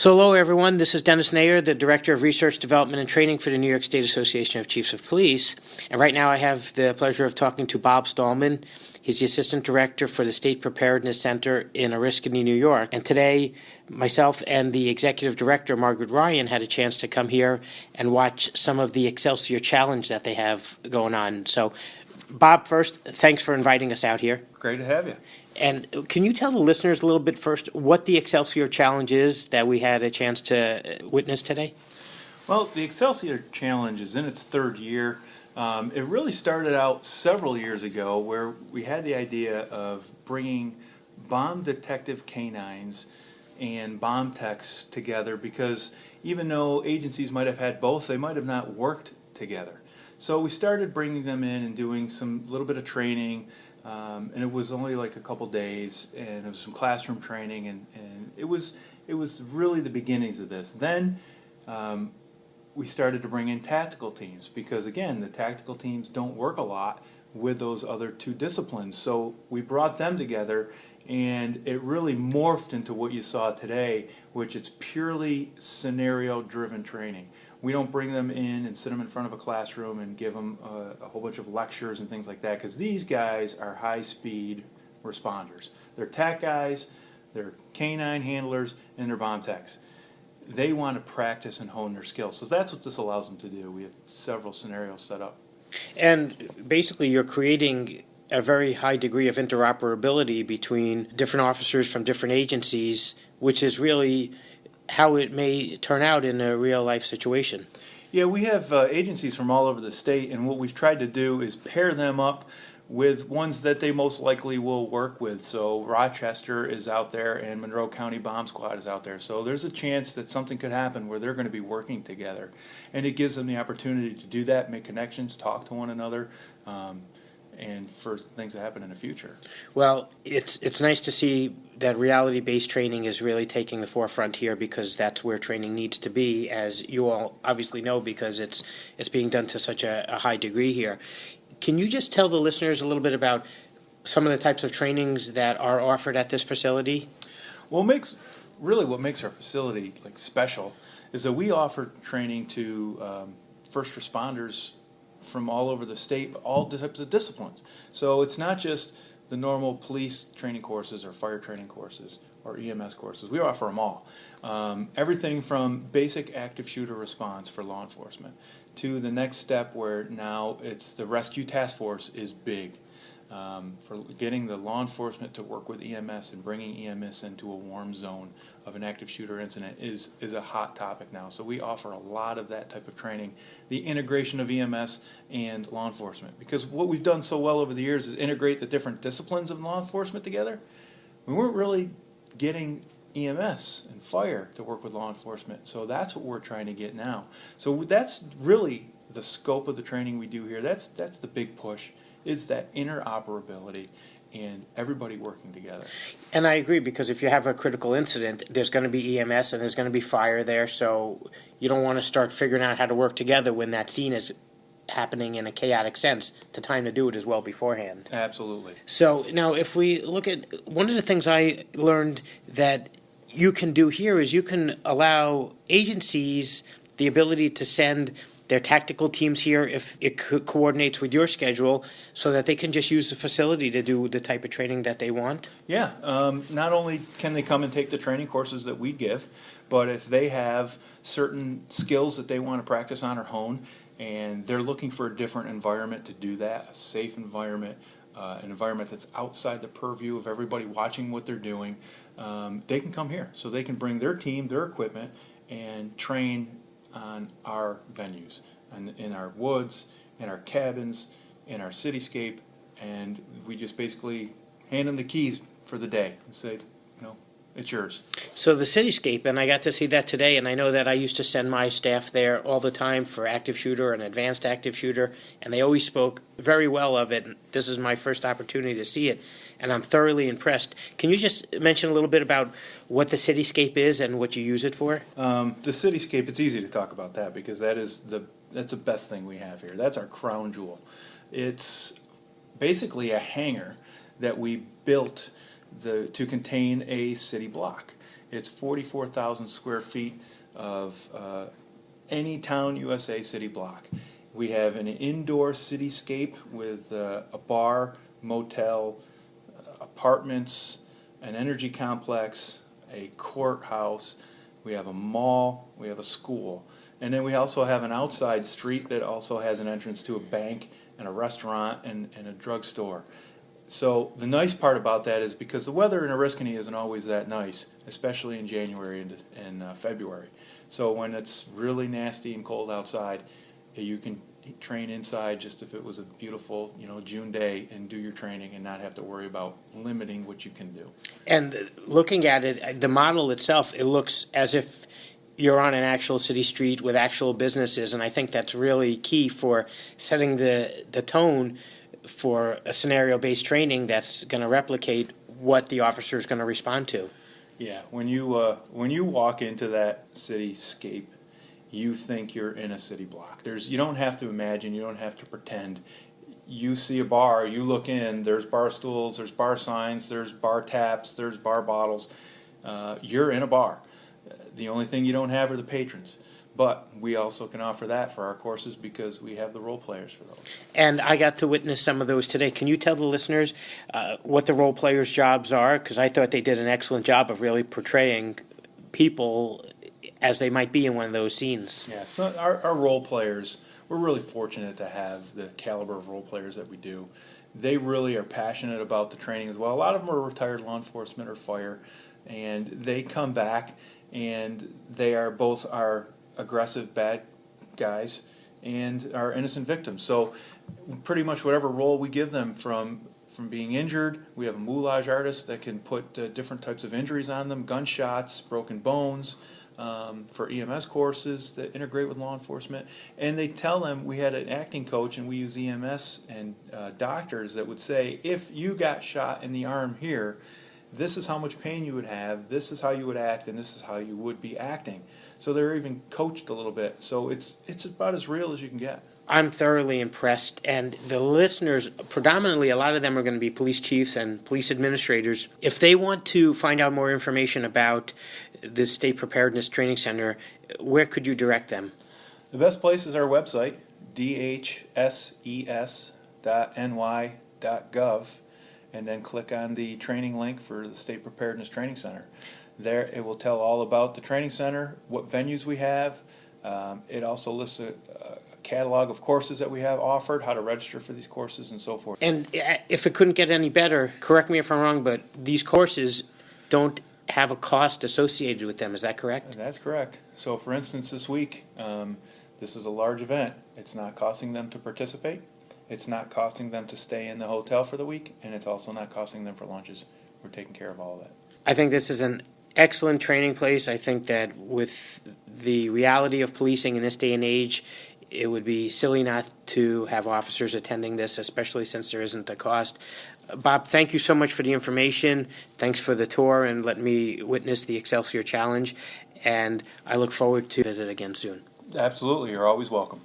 So hello everyone, this is Dennis Nayer, the Director of Research, Development, and Training for the New York State Association of Chiefs of Police. And right now I have the pleasure of talking to Bob Stallman. He's the Assistant Director for the State Preparedness Center in Oriskany, New York. And today, myself and the Executive Director, Margaret Ryan, had a chance to come here and watch some of the Excelsior Challenge that they have going on. So, Bob, first, thanks for inviting us out here. Great to have you. And can you tell the listeners a little bit first what the Excelsior Challenge is that we had a chance to witness today? Well, the Excelsior Challenge is in its third year. It really started out several years ago where we had the idea of bringing bomb detective canines and bomb techs together because even though agencies might have had both, they might have not worked together. So we started bringing them in and doing some little bit of training. And it was only like a couple days, and it was some classroom training, and it was really the beginnings of this. Then we started to bring in tactical teams because, again, the tactical teams don't work a lot with those other two disciplines. So we brought them together, and it really morphed into what you saw today, which is purely scenario-driven training. We don't bring them in and sit them in front of a classroom and give them a whole bunch of lectures and things like that because these guys are high-speed responders. They're TAC guys, they're canine handlers, and they're bomb techs. They want to practice and hone their skills. So that's what this allows them to do. We have several scenarios set up. And basically you're creating a very high degree of interoperability between different officers from different agencies, which is really how it may turn out in a real-life situation. Yeah, we have agencies from all over the state, and what we've tried to do is pair them up with ones that they most likely will work with. So Rochester is out there, and Monroe County Bomb Squad is out there. So there's a chance that something could happen where they're going to be working together. And it gives them the opportunity to do that, make connections, talk to one another, and for things to happen in the future. Well, it's nice to see that reality-based training is really taking the forefront here because that's where training needs to be, as you all obviously know, because it's being done to such a high degree here. Can you just tell the listeners a little bit about some of the types of trainings that are offered at this facility? Well, what makes our facility special is that we offer training to first responders from all over the state, all types of disciplines. So it's not just the normal police training courses or fire training courses or EMS courses. We offer them all. Everything from basic active shooter response for law enforcement to the next step where now it's the rescue task force is big. For getting the law enforcement to work with EMS and bringing EMS into a warm zone of an active shooter incident is a hot topic now. So we offer a lot of that type of training, the integration of EMS and law enforcement. Because what we've done so well over the years is integrate the different disciplines of law enforcement together. We weren't really getting EMS and fire to work with law enforcement. So that's what we're trying to get now. So that's really the scope of the training we do here. That's the big push. Is that interoperability and everybody working together. And I agree, because if you have a critical incident, there's going to be EMS and there's going to be fire there, so you don't want to start figuring out how to work together when that scene is happening in a chaotic sense. The time to do it is well beforehand. Absolutely. So now if we look at one of the things I learned that you can do here is you can allow agencies the ability to send their tactical teams here if it coordinates with your schedule so that they can just use the facility to do the type of training that they want? Yeah. Not only can they come and take the training courses that we give, but if they have certain skills that they want to practice on or hone, and they're looking for a different environment to do that, a safe environment, an environment that's outside the purview of everybody watching what they're doing, they can come here. So they can bring their team, their equipment, and train on our venues, in our woods, in our cabins, in our cityscape, and we just basically hand them the keys for the day and say, it's yours. So the cityscape, and I got to see that today, and I know that I used to send my staff there all the time for active shooter and advanced active shooter, and they always spoke very well of it. This is my first opportunity to see it, and I'm thoroughly impressed. Can you just mention a little bit about what the cityscape is and what you use it for? The cityscape, it's easy to talk about that because that's the best thing we have here. That's our crown jewel. It's basically a hangar that we built to contain a city block. It's 44,000 square feet of any town USA city block. We have an indoor cityscape with a bar, motel, apartments, an energy complex, a courthouse. We have a mall, we have a school. And then we also have an outside street that also has an entrance to a bank and a restaurant and a drugstore. So the nice part about that is because the weather in Oriskany isn't always that nice, especially in January and February. So when it's really nasty and cold outside, you can train inside just if it was a beautiful, June day and do your training and not have to worry about limiting what you can do. And looking at it, the model itself, it looks as if you're on an actual city street with actual businesses, and I think that's really key for setting the tone for a scenario-based training that's going to replicate what the officer is going to respond to. Yeah, when you walk into that cityscape, you think you're in a city block. You don't have to imagine, you don't have to pretend. You see a bar, you look in, there's bar stools, there's bar signs, there's bar taps, there's bar bottles. You're in a bar. The only thing you don't have are the patrons. But we also can offer that for our courses because we have the role players for those. And I got to witness some of those today. Can you tell the listeners what the role players' jobs are? Because I thought they did an excellent job of really portraying people as they might be in one of those scenes. Yeah, so our role players, we're really fortunate to have the caliber of role players that we do. They really are passionate about the training as well. A lot of them are retired law enforcement or fire, and they come back and they are both our aggressive bad guys and our innocent victims. So pretty much whatever role we give them, from being injured, we have a moulage artist that can put different types of injuries on them, gunshots, broken bones, for EMS courses that integrate with law enforcement. And they tell them, we had an acting coach and we use EMS and doctors that would say, if you got shot in the arm here, this is how much pain you would have, this is how you would act, and this is how you would be acting. So they're even coached a little bit. So it's about as real as you can get. I'm thoroughly impressed, and the listeners, predominantly a lot of them are going to be police chiefs and police administrators. If they want to find out more information about the State Preparedness Training Center, where could you direct them? The best place is our website, dhses.ny.gov, and then click on the training link for the State Preparedness Training Center. There it will tell all about the training center, what venues we have. It also lists a catalog of courses that we have offered, how to register for these courses, and so forth. And if it couldn't get any better, correct me if I'm wrong, but these courses don't have a cost associated with them. Is that correct? That's correct. So for instance, this week, this is a large event. It's not costing them to participate. It's not costing them to stay in the hotel for the week, and it's also not costing them for lunches. We're taking care of all of that. I think this is an excellent training place. I think that with the reality of policing in this day and age, it would be silly not to have officers attending this, especially since there isn't a cost. Bob, thank you so much for the information. Thanks for the tour and letting me witness the Excelsior Challenge. And I look forward to visit again soon. Absolutely. You're always welcome.